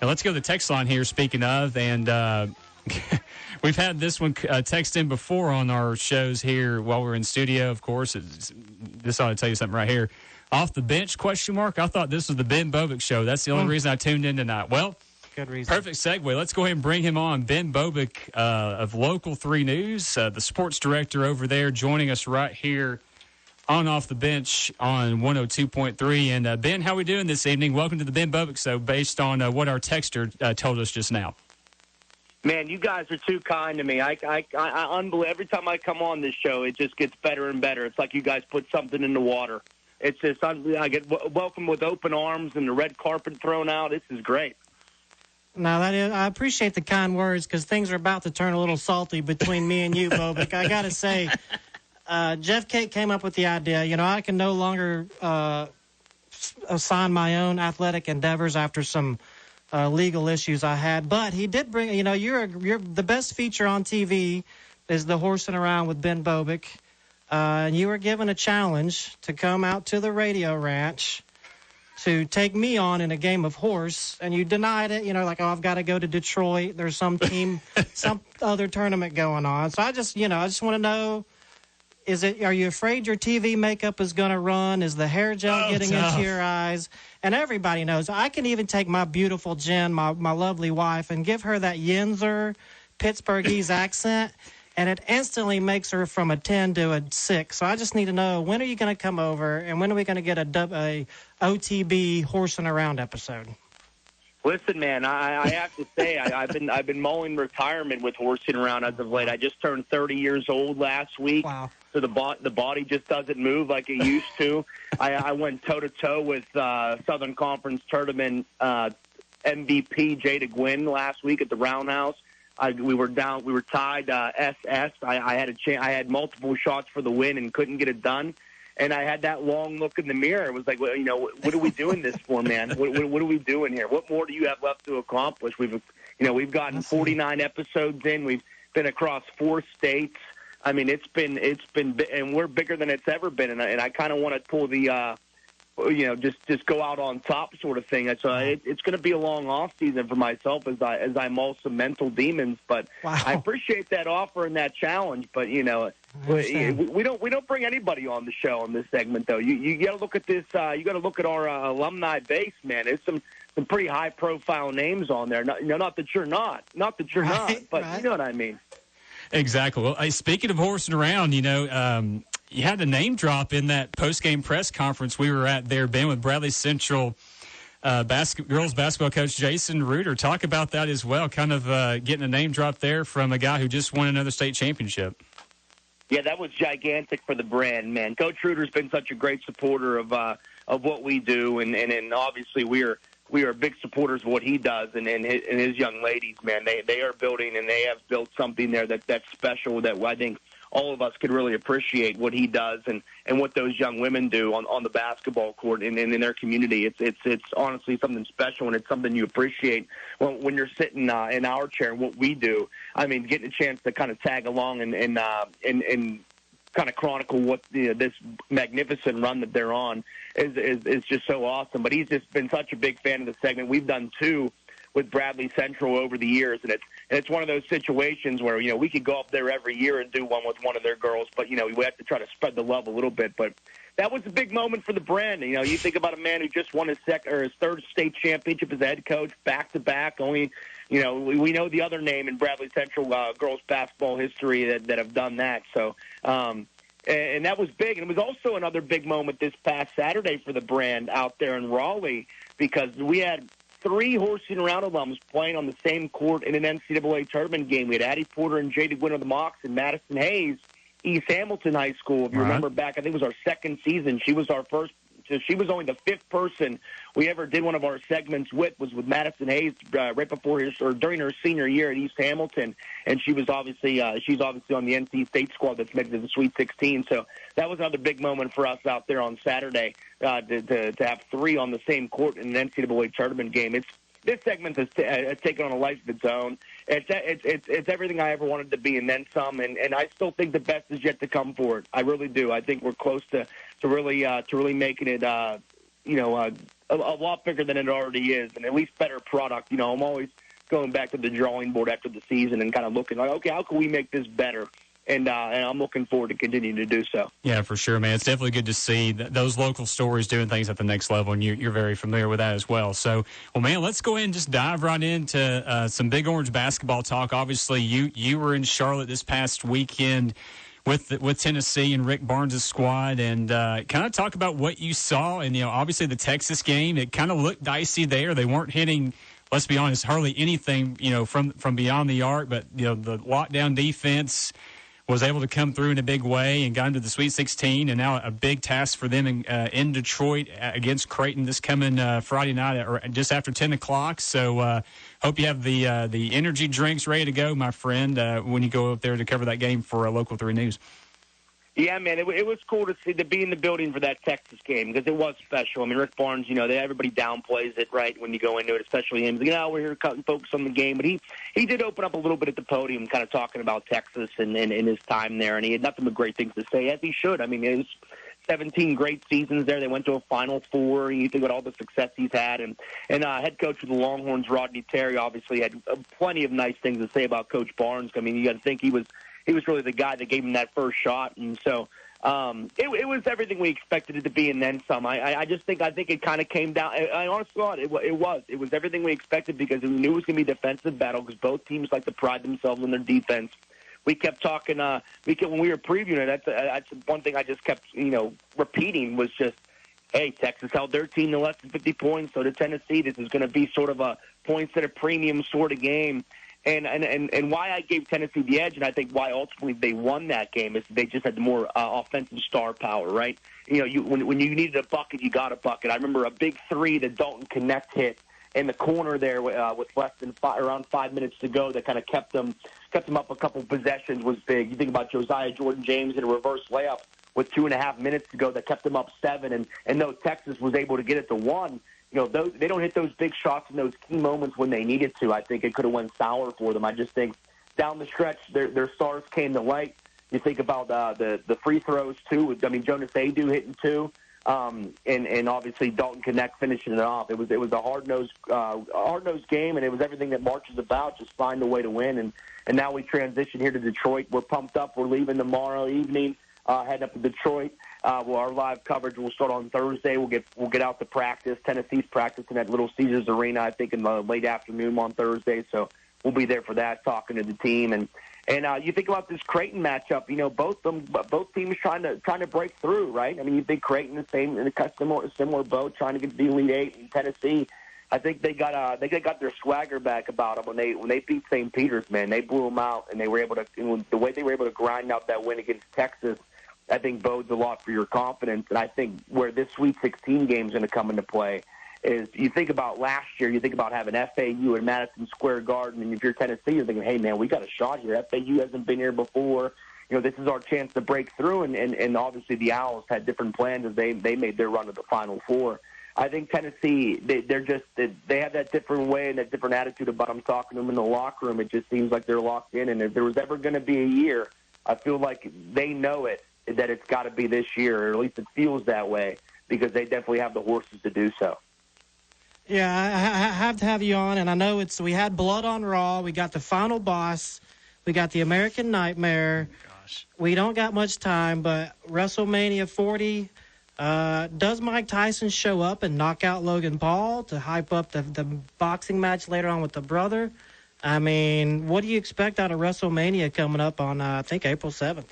And let's go to the text line here, speaking of, and we've had this one text in before on our shows here while we're in studio, of course. This ought to tell you something right here. Off the bench, ? I thought this was the Ben Bobick show. That's the only reason I tuned in tonight. Well, good reason. Perfect segue. Let's go ahead and bring him on. Ben Bobick of Local 3 News, the sports director over there, joining us right here on Off the Bench on 102.3. And, Ben, how are we doing this evening? Welcome to the Ben Bobick Show, based on what our texter told us just now. Man, you guys are too kind to me. I unbelievable. Every time I come on this show, it just gets better and better. It's like you guys put something in the water. It's just, I get welcomed with open arms and the red carpet thrown out. This is great. No, I appreciate the kind words, because things are about to turn a little salty between me and you, Bobick. I got to say, Jeff Cate came up with the idea. I can no longer assign my own athletic endeavors after some legal issues I had. But he did bring, you're the best feature on TV is the Horsin Around with Ben Bobick. And you were given a challenge to come out to the radio ranch to take me on in a game of horse, and you denied it. I've got to go to Detroit. There's some team, some other tournament going on. So I just want to know, are you afraid your TV makeup is going to run? Is the hair gel getting into your eyes? And everybody knows I can even take my beautiful Jen, my lovely wife, and give her that Yinzer Pittsburghese accent, and it instantly makes her from a 10 to a 6. So I just need to know, when are you going to come over, and when are we going to get a OTB Horsin Around episode? Listen, man, I have to say, I've been mulling retirement with Horsin Around as of late. I just turned 30 years old last week. Wow. So the body just doesn't move like it used to. I went toe-to-toe with Southern Conference Tournament MVP Jada Gwynn last week at the Roundhouse. We were tied SS. I had multiple shots for the win and couldn't get it done. And I had that long look in the mirror. It was like, well, what are we doing this for, man? What are we doing here? What more do you have left to accomplish? We've gotten 49 episodes in. We've been across 4 states. I mean, it's been, and we're bigger than it's ever been. And I kind of want to pull the, just go out on top sort of thing. So it's going to be a long off season for myself as I mull some mental demons. But wow. I appreciate that offer and that challenge. But we don't bring anybody on the show on this segment though. You got to look at this. You got to look at our alumni base, man. There's some pretty high profile names on there. Not that you're not, but right. You know what I mean. Exactly. Well, speaking of Horsin Around, you had a name drop in that post-game press conference we were at there, Ben, with Bradley Central girls basketball coach Jason Reuter. Talk about that as well, kind of getting a name drop there from a guy who just won another state championship. Yeah, that was gigantic for the brand, man. Coach Reuter's been such a great supporter of what we do, and obviously we are big supporters of what he does and his young ladies, man. They are building, and they have built something there that's special, that I think all of us could really appreciate what he does and what those young women do on the basketball court and in their community. It's honestly something special, and it's something you appreciate when you're sitting in our chair and what we do. I mean, getting a chance to kind of tag along and kind of chronicle what this magnificent run that they're on is just so awesome. But he's just been such a big fan of the segment. We've done 2 with Bradley Central over the years, and it's one of those situations where we could go up there every year and do one with one of their girls, but we have to try to spread the love a little bit. But that was a big moment for the brand. You think about a man who just won his 3rd state championship as a head coach, back to back. Only we know the other name in Bradley Central girls basketball history that have done that. So. And that was big. And it was also another big moment this past Saturday for the brand out there in Raleigh, because we had 3 Horsin Around alums playing on the same court in an NCAA tournament game. We had Addie Porter and Jada Gwynn of the Mocs and Madison Hayes, East Hamilton High School. If you remember back, I think it was our 2nd season. She was our first. So she was only the 5th person we ever did one of our segments with, was with Madison Hayes right before during her senior year at East Hamilton, and she's obviously on the NC State squad that's making the Sweet 16. So that was another big moment for us out there on Saturday to have 3 on the same court in an NCAA tournament game. This segment has taken on a life of its own. It's everything I ever wanted to be, and then some. And I still think the best is yet to come for it. I really do. I think we're close to really making it a lot bigger than it already is, and at least better product. I'm always going back to the drawing board after the season and kind of looking like, okay, how can we make this better? And I'm looking forward to continuing to do so. Yeah, for sure, man. It's definitely good to see those local stories doing things at the next level, and you're very familiar with that as well. So, well, man, let's go ahead and just dive right into some Big Orange basketball talk. Obviously, you were in Charlotte this past weekend with Tennessee and Rick Barnes' squad, and kind of talk about what you saw. And, obviously the Texas game, it kind of looked dicey there. They weren't hitting, let's be honest, hardly anything, from beyond the arc, but, the lockdown defense was able to come through in a big way and got into the Sweet 16, and now a big task for them in Detroit against Creighton this coming Friday night or just after 10 o'clock. So hope you have the energy drinks ready to go, my friend, when you go up there to cover that game for Local 3 News. Yeah, man, it was cool to be in the building for that Texas game because it was special. I mean, Rick Barnes, everybody downplays it, right, when you go into it, especially him. He's like, we're here to focus on the game. But he did open up a little bit at the podium kind of talking about Texas and his time there, and he had nothing but great things to say, as he should. I mean, it was 17 great seasons there. They went to a Final Four. You think about all the success he's had. And head coach of the Longhorns, Rodney Terry, obviously had plenty of nice things to say about Coach Barnes. I mean, you got to think he was really the guy that gave him that first shot. And so it was everything we expected it to be and then some. I think it kind of came down. I honestly thought it was everything we expected because we knew it was going to be a defensive battle because both teams like to pride themselves on their defense. We kept talking when we were previewing it. That's one thing I just kept repeating was just, hey, Texas held their team to less than 50 points. So to Tennessee, this is going to be sort of a points at a premium sort of game. And why I gave Tennessee the edge, and I think why ultimately they won that game, is they just had the more offensive star power, right? When you needed a bucket, you got a bucket. I remember a big three that Dalton Connect hit in the corner there with less than around 5 minutes to go that kind of kept them up a couple possessions was big. You think about Josiah Jordan-James in a reverse layup with 2.5 minutes to go that kept them up 7, and though Texas was able to get it to 1, they don't hit those big shots in those key moments when they needed to. I think it could have went sour for them. I just think down the stretch, their stars came to light. You think about the free throws, too. I mean, Jonas Adu hitting 2, and obviously Dalton Connect finishing it off. It was a hard-nosed game, and it was everything that March is about, just find a way to win. And now we transition here to Detroit. We're pumped up. We're leaving tomorrow evening, heading up to Detroit. Our live coverage will start on Thursday. We'll get out to practice. Tennessee's practicing at Little Caesars Arena, I think, in the late afternoon on Thursday. So we'll be there for that, talking to the team. And you think about this Creighton matchup. Both teams trying to break through, right? I mean, you think Creighton in a similar boat, trying to get to the Elite Eight. And Tennessee, I think they got their swagger back about them when they beat St. Peter's. Man, they blew them out, and they were able to the way they were able to grind out that win against Texas. I think bodes a lot for your confidence. And I think where this Sweet 16 game is going to come into play is you think about last year, you think about having FAU in Madison Square Garden, and if you're Tennessee, you're thinking, hey, man, we got a shot here. FAU hasn't been here before. This is our chance to break through, and obviously the Owls had different plans as they made their run to the Final Four. I think Tennessee, they have that different way and that different attitude about them talking to them in the locker room. It just seems like they're locked in, and if there was ever going to be a year, I feel like they know it, that it's got to be this year, or at least it feels that way, because they definitely have the horses to do so. Yeah, I have to have you on, and I know we had Blood on Raw, we got the Final Boss, we got the American Nightmare. Gosh. We don't got much time, but WrestleMania 40, does Mike Tyson show up and knock out Logan Paul to hype up the boxing match later on with the brother? I mean, what do you expect out of WrestleMania coming up on, I think, April 7th?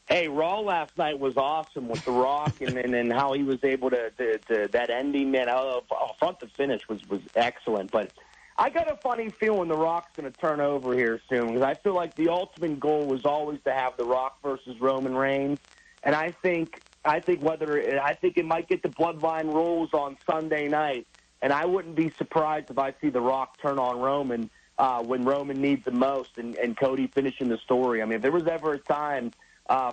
Hey, Raw last night was awesome with The Rock and how he was able to that ending, man, front to finish was excellent. But I got a funny feeling The Rock's going to turn over here soon, because I feel like the ultimate goal was always to have The Rock versus Roman Reigns. And I think it might get the Bloodline rules on Sunday night. And I wouldn't be surprised if I see The Rock turn on Roman when Roman needs the most and Cody finishing the story. I mean, if there was ever a time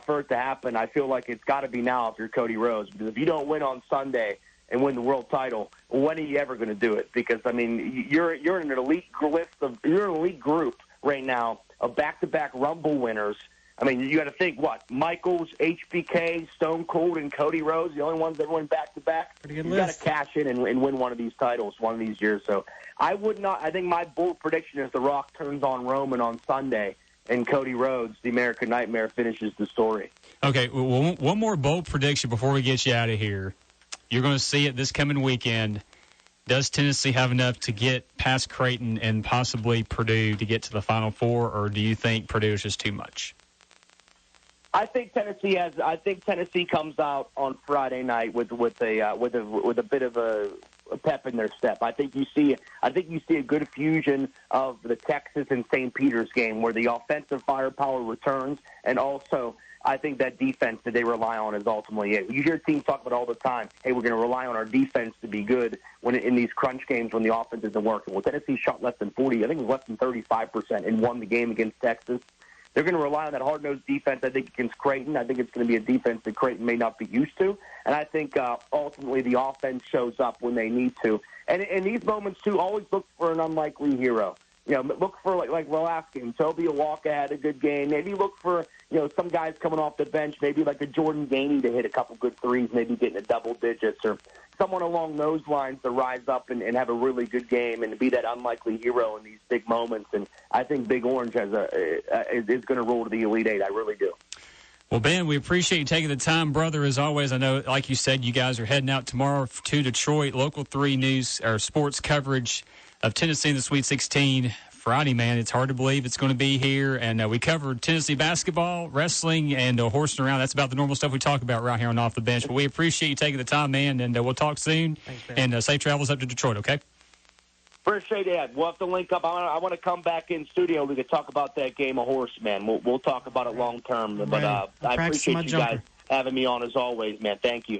for it to happen, I feel like it's got to be now if you're Cody Rhodes. Because if you don't win on Sunday and win the world title, when are you ever going to do it? Because, I mean, you're in an elite group right now of back-to-back Rumble winners. I mean, you got to think, what, Michaels, HBK, Stone Cold, and Cody Rhodes, the only ones that went back-to-back? Pretty good You got list. to cash in and win one of these titles one of these years. So I think my bold prediction is The Rock turns on Roman on Sunday, and Cody Rhodes, the American Nightmare, finishes the story. Okay, well, one more bold prediction before we get you out of here. You're going to see it this coming weekend. Does Tennessee have enough to get past Creighton and possibly Purdue to get to the Final Four, or do you think Purdue is just too much? I think Tennessee comes out on Friday night with a bit of a pep in their step. I think you see a good fusion of the Texas and St. Peter's game where the offensive firepower returns, and also I think that defense that they rely on is ultimately it. You hear teams talk about all the time, hey, we're going to rely on our defense to be good when in these crunch games when the offense isn't working. Well, Tennessee shot less than 40, I think it was less than 35%, and won the game against Texas. They're going to rely on that hard-nosed defense, I think, against Creighton. I think it's going to be a defense that Creighton may not be used to. And I think ultimately the offense shows up when they need to. And in these moments, too, always look for an unlikely hero. You know, look for, like Velasquez. Toby Awaka had a good game. Maybe look for, some guys coming off the bench, maybe like a Jordan Gainey to hit a couple good threes, maybe getting a double digits, or someone along those lines to rise up and have a really good game and to be that unlikely hero in these big moments. And I think Big Orange is going to roll to the Elite Eight. I really do. Well, Ben, we appreciate you taking the time, brother, as always. I know, like you said, you guys are heading out tomorrow to Detroit. Local 3 news or sports coverage of Tennessee in the Sweet 16 Friday, man. It's hard to believe it's going to be here. And we covered Tennessee basketball, wrestling, and horsing around. That's about the normal stuff we talk about right here on Off the Bench. But we appreciate you taking the time, man, and we'll talk soon. Thanks, Ben. And safe travels up to Detroit, okay? Appreciate it. We'll have to link up. I want to come back in studio. We could talk about that game of horse, man. We'll talk about it long term. But I appreciate you guys having me on as always, man. Thank you.